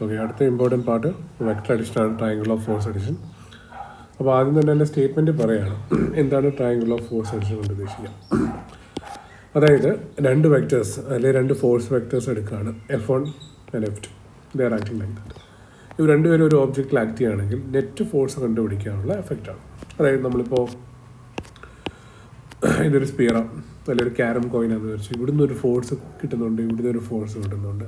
Okay, അടുത്ത important part vector addition ആണ്, triangle of force addition. അപ്പോൾ ആദ്യം തന്നെ എൻ്റെ സ്റ്റേറ്റ്മെൻറ്റ് പറയുകയാണ് എന്താണ് ട്രയാങ്കിൾ ഓഫ് ഫോഴ്സ് അഡിഷൻ കൊണ്ട് ഉദ്ദേശിക്കുക. അതായത് രണ്ട് വെക്ടേഴ്സ് അല്ലെങ്കിൽ രണ്ട് ഫോഴ്സ് വെക്ടേഴ്സ് എടുക്കുകയാണ്, F1 and F2. They are acting like that. ഇവർ രണ്ടുപേരും ഒരു ഓബ്ജക്റ്റിൽ ആക്ട് ചെയ്യുകയാണെങ്കിൽ നെറ്റ് ഫോഴ്സ് കണ്ടുപിടിക്കാനുള്ള എഫക്റ്റാണ്. അതായത് നമ്മളിപ്പോൾ ഇതൊരു സ്പിയറാണ് അല്ലെങ്കിൽ ഒരു ക്യാരം കോയിനാന്ന് വെച്ച് ഇവിടുന്ന് ഒരു ഫോഴ്സ് കിട്ടുന്നുണ്ട്, ഇവിടുന്ന് ഒരു ഫോഴ്സ് കിട്ടുന്നുണ്ട്.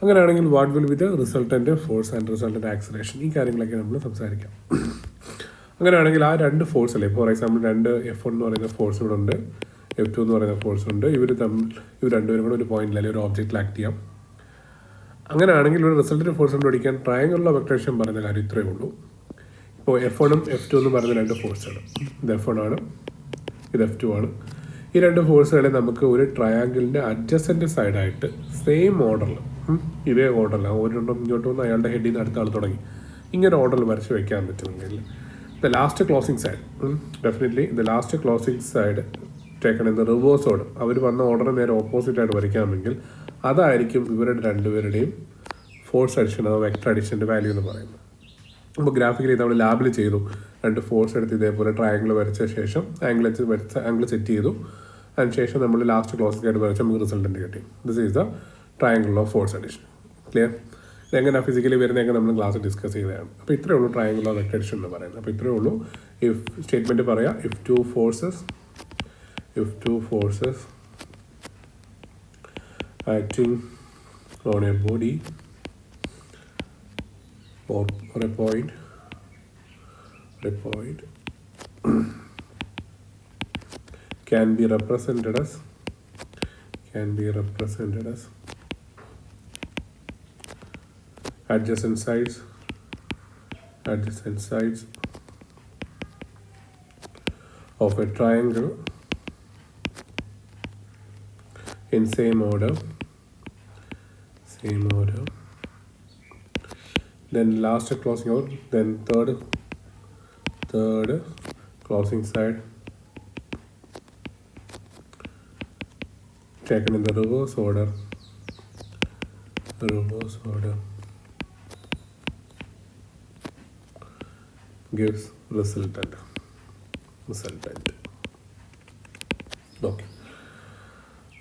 അങ്ങനെയാണെങ്കിൽ what will be the resultant force and resultant acceleration, ഈ കാര്യങ്ങളൊക്കെ നമ്മൾ സംസാരിക്കാം. അങ്ങനെയാണെങ്കിൽ ആ രണ്ട് ഫോഴ്സ് അല്ലേ, ഫോർ എക്സാമ്പിൾ രണ്ട് F1 എന്ന് പറയുന്ന ഫോഴ്സ് ഇവിടെ ഉണ്ട്, F2 എന്ന് പറയുന്ന ഫോഴ്സ് ഉണ്ട്. ഇവർ രണ്ടുപേരും കൂടെ ഒരു പോയിന്റിൽ അല്ലെങ്കിൽ ഒരു ഓബ്ജക്റ്റിൽ ആക്ട് ചെയ്യാം. അങ്ങനെയാണെങ്കിൽ ഒരു റിസൾട്ടൻ്റ് ഫോഴ്സ് കണ്ടുപിടിക്കാൻ ട്രയാങ്കിൾ ഓഫ് വെക്ടർ അഡിഷൻ പറയുന്ന കാര്യം ഇത്രയേ ഉള്ളൂ. ഇപ്പോൾ F1 ഉം F2 എന്ന് പറയുന്ന രണ്ട് ഫോഴ്സാണ്. ഇത് F1 ആണ്, ഇത് F2 ആണ്. ഈ രണ്ട് ഫോഴ്സുകളെ നമുക്ക് ഒരു ട്രയാങ്കിളിൻ്റെ അഡ്ജസൻറ്റ് സൈഡായിട്ട് സെയിം ഓർഡറിൽ, ഇതേ ഓർഡറിൽ ഒരെണ്ണം ഇങ്ങോട്ട് വന്ന് അയാളുടെ ഹെഡിൽ നിന്ന് അടുത്ത ആൾ തുടങ്ങി ഇങ്ങനെ ഓർഡറിൽ വരച്ച് വയ്ക്കാൻ പറ്റുമെങ്കിൽ the last closing side, definitely the last closing side taken in the reverse order, അവർ വന്ന ഓർഡറിന് നേരെ ഓപ്പോസിറ്റായിട്ട് വരയ്ക്കാമെങ്കിൽ അതായിരിക്കും ഇവരുടെ രണ്ടുപേരുടെയും ഫോഴ്സ് അഡിഷൻ അഥവാ വെക്ടർ അഡിഷൻ്റെ വാല്യൂ എന്ന് പറയുന്നത്. അപ്പോൾ ഗ്രാഫിക്കലി നമ്മൾ ലാബിൽ ചെയ്തു, രണ്ട് ഫോഴ്സ് എടുത്ത് ഇതേപോലെ ട്രയാങ്കിൾ വരച്ച ശേഷം ആംഗിൾ സെറ്റ് ചെയ്തു, അതിന് ശേഷം നമ്മൾ ലാസ്റ്റ് ക്ലോസിംഗ് ആയിട്ട് വരച്ച് നമുക്ക് റിസൾട്ടൻ്റ് കിട്ടി. This is the triangle of force addition. Clear? ഇതെങ്ങനെ ഫിസിക്കലി വരുന്നതൊക്കെ നമ്മൾ ക്ലാസ് ഡിസ്കസ് ചെയ്തതാണ്. അപ്പോൾ ഇത്രയേ ഉള്ളൂ ട്രയാങ്കിൾ ഓഫ് വെക്ടർ അഡിഷൻ എന്ന് പറയുന്നത്. അപ്പോൾ ഇത്രയേ ഉള്ളൂ. ഇഫ് സ്റ്റേറ്റ്മെൻറ്റ് പറയാം, if to forces acting on a body or a point can be represented as adjacent sides of a triangle in same order, then last closing out, then third closing side taken in the reverse order gives resultant. Okay.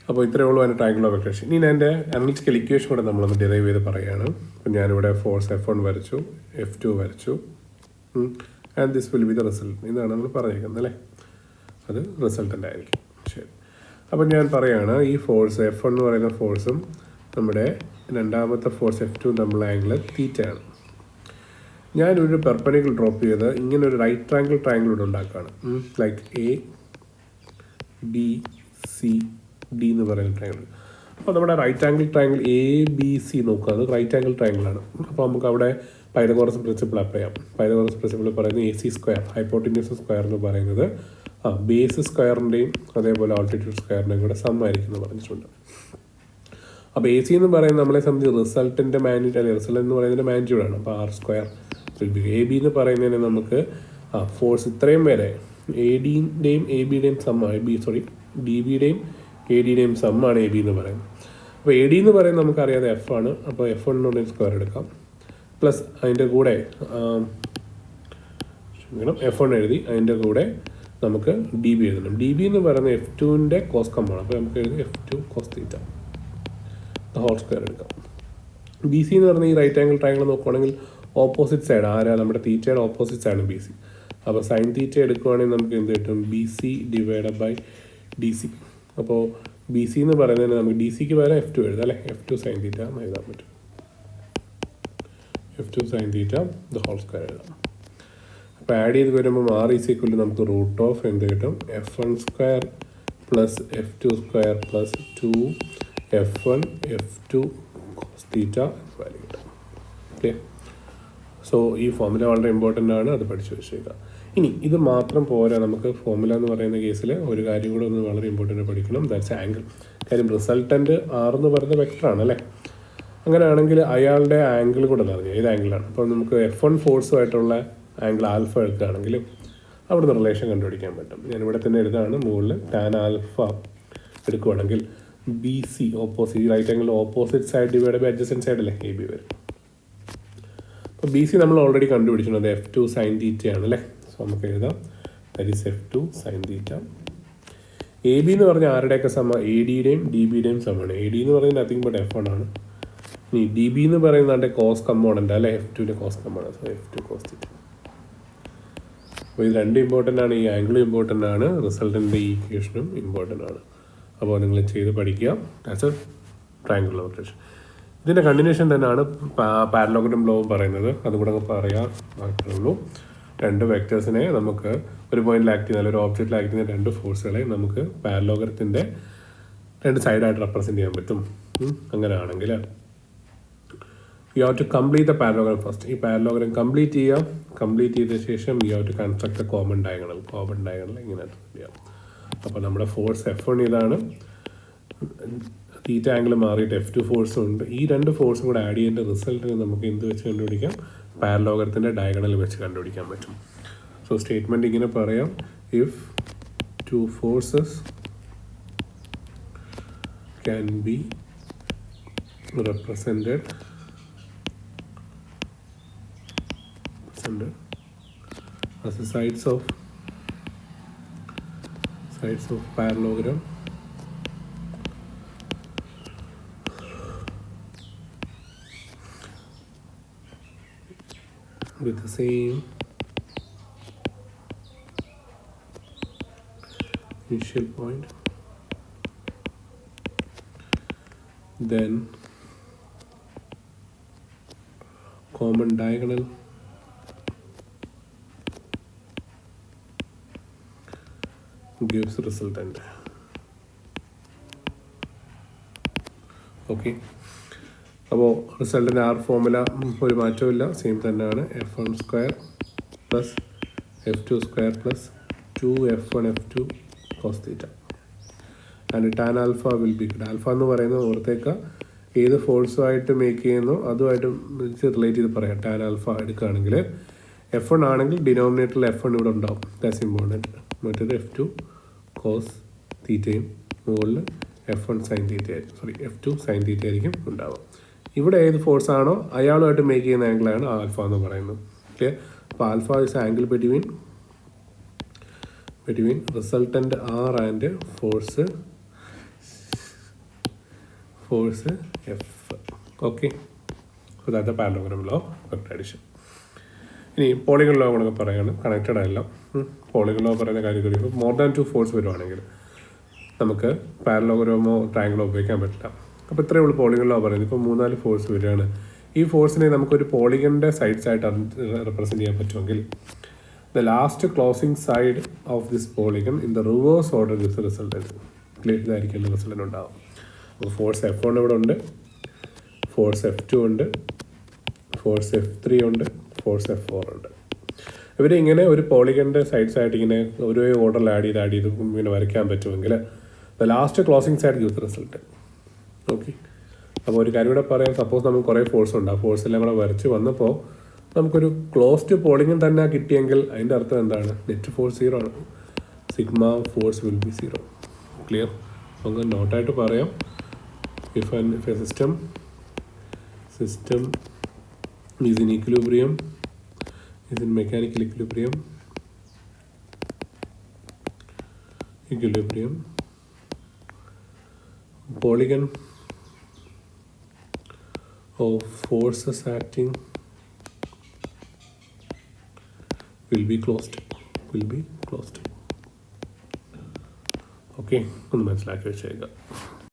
അപ്പോൾ ഇത്രയേ ഉള്ളൂ അതിൻ്റെ triangle of vector addition. ഇനി എൻ്റെ analytical equation കൂടെ നമ്മളൊന്ന് derive ചെയ്ത് പറയുകയാണ്. അപ്പോൾ ഞാനിവിടെ ഫോഴ്സ് F1 വരച്ചു, F2 വരച്ചു, and this will be the result. ഇതാണ് നമ്മൾ പറഞ്ഞിരിക്കുന്നത് അല്ലേ, അത് റിസൾട്ടൻ്റ് ആയിരിക്കും. ശരി, അപ്പോൾ ഞാൻ പറയുകയാണ് ഈ ഫോഴ്സ് F1 എന്ന് പറയുന്ന ഫോഴ്സും നമ്മുടെ രണ്ടാമത്തെ ഫോഴ്സ് F2 തമ്മിലുള്ള ആംഗിൾ തീറ്റയാണ്. ഞാനൊരു പെർപെൻഡിക്കുലർ ഡ്രോപ്പ് ചെയ്ത് ഇങ്ങനെ ഒരു റൈറ്റ് ട്രയാങ്കിൾ ഇവിടെ ഉണ്ടാക്കുകയാണ്, ലൈക്ക് ABCD എന്ന് പറയുന്ന ട്രയാങ്കിൾ. അപ്പോൾ നമ്മുടെ റൈറ്റ് ആംഗിൾ ട്രയാങ്കിൾ ABC നോക്കുക, അത് റൈറ്റ് ആംഗിൾ ട്രയാങ്കിളാണ്. അപ്പോൾ നമുക്ക് അവിടെ പൈതഗോറസ് പ്രിൻസിപ്പിൾ അപ്ലൈ ചെയ്യാം. പൈതഗോറസ് പ്രിൻസിപ്പിൾ പറയുന്നത് AC സ്ക്വയർ, ഹൈപ്പോട്ടിന്യൂസ് സ്ക്വയർ എന്ന് പറയുന്നത് ബേസ് സ്ക്വയറിൻ്റെയും അതേപോലെ ആൾട്ടിറ്റ്യൂഡ് സ്ക്വയറിൻ്റെയും കൂടെ സം ആയിരിക്കും എന്ന് പറഞ്ഞിട്ടുണ്ട്. അപ്പോൾ AC എന്ന് പറയുന്നത് നമ്മളെ സംബന്ധിച്ച് റിസൾട്ടിൻ്റെ മാഗ്നിറ്റ്യൂഡ് അല്ലെങ്കിൽ റിസൾട്ട് എന്ന് പറയുന്നതിൻ്റെ മാഗ്നിറ്റ്യൂഡാണ്. അപ്പോൾ R square will be AB എന്ന് പറയുന്നതിന് നമുക്ക് ഫോഴ്സ് ഇത്രയും വരെ ADയുടെയും ABയുടെയും സമ്മാണ്, DBയുടെയും ADയുടെയും സമ്മാണ് AB എന്ന് പറയുന്നത്. അപ്പോൾ AD എന്ന് പറയുന്നത് നമുക്കറിയാതെ F ആണ്. അപ്പോൾ F1 സ്ക്വയർ എടുക്കാം, പ്ലസ് അതിൻ്റെ കൂടെ F1 എഴുതി, അതിൻ്റെ കൂടെ നമുക്ക് DB എഴുതണം. DB എന്ന് പറയുന്നത് F2ൻ്റെ കോസ് കമ്മാണ്. അപ്പോൾ നമുക്ക് എഴുതി F2 cos theta whole square എടുക്കാം. BC എന്ന് പറഞ്ഞാൽ ഈ റൈറ്റ് ആംഗിൾ ട്രയാങ്കിൾ നോക്കുവാണെങ്കിൽ ഓപ്പോസിറ്റ് സൈഡ് നമ്മുടെ തീറ്റയുടെ ഓപ്പോസിറ്റ് സൈഡാണ് BC. അപ്പോൾ സൈൻ തീറ്റ എടുക്കുവാണെങ്കിൽ നമുക്ക് എന്ത് കിട്ടും, BC ഡിവൈഡഡ് ബൈ DC. അപ്പോൾ BC എന്ന് പറയുന്നതിന് നമുക്ക് DCക്ക് പകരം F2 എഴുതാം അല്ലേ, F2 സൈൻ തീറ്റ എന്ന് എഴുതാൻ പറ്റും. F2 sine theta the whole square എഴുതാം. അപ്പോൾ ആഡ് ചെയ്ത് വരുമ്പോൾ R ഈസ് ഈക്വൽ നമുക്ക് റൂട്ട് ഓഫ് എന്ത് കിട്ടും, F1 square plus F2 square plus 2F1 F2 cos theta value കിട്ടും. ഓക്കെ, സോ ഈ ഫോർമുല വളരെ ഇമ്പോർട്ടൻ്റ് ആണ്, അത് പഠിച്ചു വെച്ചേക്കാം. ഇനി ഇത് മാത്രം പോരാ, നമുക്ക് ഫോർമുല എന്ന് പറയുന്ന കേസിൽ ഒരു കാര്യം കൂടെ ഒന്ന് വളരെ ഇമ്പോർട്ടൻ്റ് പഠിക്കണം, ദാറ്റ്സ് ആംഗിൾ. കാര്യം റിസൾട്ടൻ്റ് R എന്ന് പറയുന്ന വെക്ടറാണ് അല്ലേ. അങ്ങനെയാണെങ്കിൽ അയാളുടെ ആംഗിൾ കൂടെ അറിയാം ഏത് ആംഗിളാണ്. അപ്പോൾ നമുക്ക് F1 ഫോഴ്സുമായിട്ടുള്ള ആംഗിൾ ആൽഫ എടുക്കുകയാണെങ്കിൽ അവിടുന്ന് റിലേഷൻ കണ്ടുപിടിക്കാൻ പറ്റും. ഞാനിവിടെ തന്നെ എഴുതാണ്, മുകളിൽ ടാൻ ആൽഫ എടുക്കുകയാണെങ്കിൽ BC opposite right angle opposite side divide by adjacent side അല്ലേ AB വരും. അപ്പോൾ ബി സി നമ്മൾ ഓൾറെഡി കണ്ടുപിടിച്ചിട്ടുണ്ട് F2 സൈൻ തീറ്റയാണ് അല്ലേ. സോ നമുക്ക് എഴുതാം that is F2 sine theta. A B എന്ന് പറഞ്ഞാൽ ആരുടെയൊക്കെ സമ എ ഡിയുടെയും ഡി ബിയുടെയും സമമാണ്. എ ഡി എന്ന് പറയുന്നത് നത്തിങ് ബട്ട് F1 ആണ്. ഇനി ഡി ബി എന്ന് പറയുന്നത് കോസ് കമ്പോണൻ്റ് അല്ലേ, F2ൻ്റെ cos component. So F2 cos theta. അപ്പോൾ ഇത് രണ്ട് ഇമ്പോർട്ടൻ്റ് ആണ്, ഈ ആംഗിളും ഇമ്പോർട്ടൻ്റ് ആണ്, റിസൾട്ടിൻ്റെ ഈ ഇക്വേഷനും ഇമ്പോർട്ടൻ്റ് ആണ്. അപ്പോൾ നിങ്ങൾ ചെയ്ത് പഠിക്കുക. ആസ് എ ട്രയാങ്കിൾ റൊട്ടേഷൻ ഇതിൻ്റെ കണ്ടിന്യൂഷൻ തന്നെയാണ് പാരലോഗ്രാം ലോ പറയുന്നത്. അതും കൂടെ പറയാൻ മാത്രമേ ഉള്ളൂ. രണ്ട് വെക്ടേഴ്സിനെ നമുക്ക് ഒരു പോയിന്റിൽ ആക്ട് ചെയ്യുന്ന ഒരു ഓബ്ജക്റ്റിൽ ആക്ട് ചെയ്യുന്ന രണ്ട് ഫോഴ്സുകളെ നമുക്ക് പാരലോഗ്രത്തിൻ്റെ രണ്ട് സൈഡായിട്ട് റെപ്രസെൻറ്റ് ചെയ്യാൻ പറ്റും. അങ്ങനെയാണെങ്കിൽ you have to complete the parallelogram first. ഈ പാരലോഗ്രാം കംപ്ലീറ്റ് ചെയ്യാം. കംപ്ലീറ്റ് ചെയ്ത ശേഷം you have to construct a common diagonal ഇങ്ങനെ ചെയ്യാം. അപ്പോൾ നമ്മുടെ ഫോഴ്സ് F1 ഇതാണ്. തീറ്റ ആംഗിൾ മാറിയിട്ട് F2 ഫോഴ്സും ഉണ്ട്. ഈ രണ്ട് ഫോഴ്സും കൂടെ ആഡ് ചെയ്യേണ്ട റിസൾട്ടിന് നമുക്ക് എന്ത് വെച്ച് കണ്ടുപിടിക്കാം? പാരലോഗ്രത്തിൻ്റെ ഡയഗണൽ വെച്ച് കണ്ടുപിടിക്കാൻ പറ്റും. സോ സ്റ്റേറ്റ്മെൻറ്റ് ഇങ്ങനെ പറയാം: if to forces can be represented as the sides of parallelogram with the same initial point, then common diagonal gives resultant. Okay, അപ്പോൾ റിസൾട്ടിൻ്റെ ആർ ഫോർമുല ഒരു മാറ്റമില്ല, സെയിം തന്നെയാണ്. F1² plus F2² plus 2F1 F2 cos theta and tan alpha will be good. Alpha എന്ന് പറയുന്നത് ഓർത്തേക്ക ഏത് ഫോഴ്സുമായിട്ട് make ചെയ്യുന്നോ അതുമായിട്ട് relate ചെയ്ത് പറയാം. ടാൻ ആൽഫ എടുക്കുകയാണെങ്കിൽ F1 ആണെങ്കിൽ ഡിനോമിനേറ്ററിൽ F1 ഇവിടെ ഉണ്ടാവും, ദാറ്റ്സ് ഇമ്പോർട്ടൻറ്റ്. മറ്റേത് F2 കോസ് തീറ്റയും മുകളിൽ F1 സൈൻ തീറ്റ ആയിരിക്കും, F2 സൈൻ തീറ്റ ആയിരിക്കും ഉണ്ടാവുക. ഇവിടെ ഏത് ഫോഴ്സ് ആണോ അയാളുമായിട്ട് മേക്ക് ചെയ്യുന്ന ആംഗിളാണ് ആൽഫ എന്ന് പറയുന്നത്. ക്ലിയർ? അപ്പോൾ alpha is angle between resultant R and force F. Okay, so that parallelogram law of addition. ഇനി പോളിഗൺ ലോ കൂടെ പറയുകയാണ്, കണക്റ്റഡ് ആയല്ല. പോളിഗൺ ലോ പറയുന്ന കാര്യം ഇപ്പോൾ മോർ ദാൻ 2 ഫോഴ്സ് വരുവാണെങ്കിൽ നമുക്ക് പാരലോഗ്രാമോ ട്രയാങ്കിളോ ഉപയോഗിക്കാൻ പറ്റില്ല. അപ്പോൾ ഇത്രയേ ഉള്ളൂ പോളിഗൺ ലോ പറയുന്നത്. ഇപ്പോൾ 3-4 ഫോഴ്സ് വരികയാണ്. ഈ ഫോഴ്സിനെ നമുക്കൊരു പോളിഗണിൻ്റെ സൈഡ്സ് ആയിട്ട് റെപ്രസെൻറ്റ് ചെയ്യാൻ പറ്റുമെങ്കിൽ the last closing side of this polygon in the reverse order this resultant. Clear? ഇതായിരിക്കും റിസൾട്ടൻ്റ് ഉണ്ടാവും. അപ്പോൾ ഫോഴ്സ് F1 ഇവിടെ ഉണ്ട്, ഫോഴ്സ് F2 ഉണ്ട്, ഫോഴ്സ് F3 ഉണ്ട്, ഫോഴ്സ് F4 ഉണ്ട്. ഇവരിങ്ങനെ ഒരു പോളിഗണിൻ്റെ സൈഡ്സ് ആയിട്ട് ഇങ്ങനെ ഓരോ ഓർഡറിൽ ആഡ് ചെയ്ത് ഇങ്ങനെ വരയ്ക്കാൻ പറ്റുമെങ്കിൽ the last closing side gives result. Okay, അപ്പോൾ ഒരു കാര്യം കൂടെ പറയാം. സപ്പോസ് നമുക്ക് കുറേ ഫോഴ്സ് ഉണ്ട്, ആ ഫോഴ്സ് എല്ലാം കൂടെ വരച്ച് വന്നപ്പോൾ നമുക്കൊരു ക്ലോസ്ഡ് പോളിഗൺ തന്നെ കിട്ടിയെങ്കിൽ അതിൻ്റെ അർത്ഥം എന്താണ്? നെറ്റ് ഫോഴ്സ് 0 ആണ്. Sigma force will be 0. Clear? നമുക്ക് നോട്ടായിട്ട് പറയാം. If a system is in equilibrium, is in mechanical equilibrium, polygon of forces acting will be closed. Okay, ഒന്ന് മനസ്സിലാക്കി വെച്ചേക്കാം.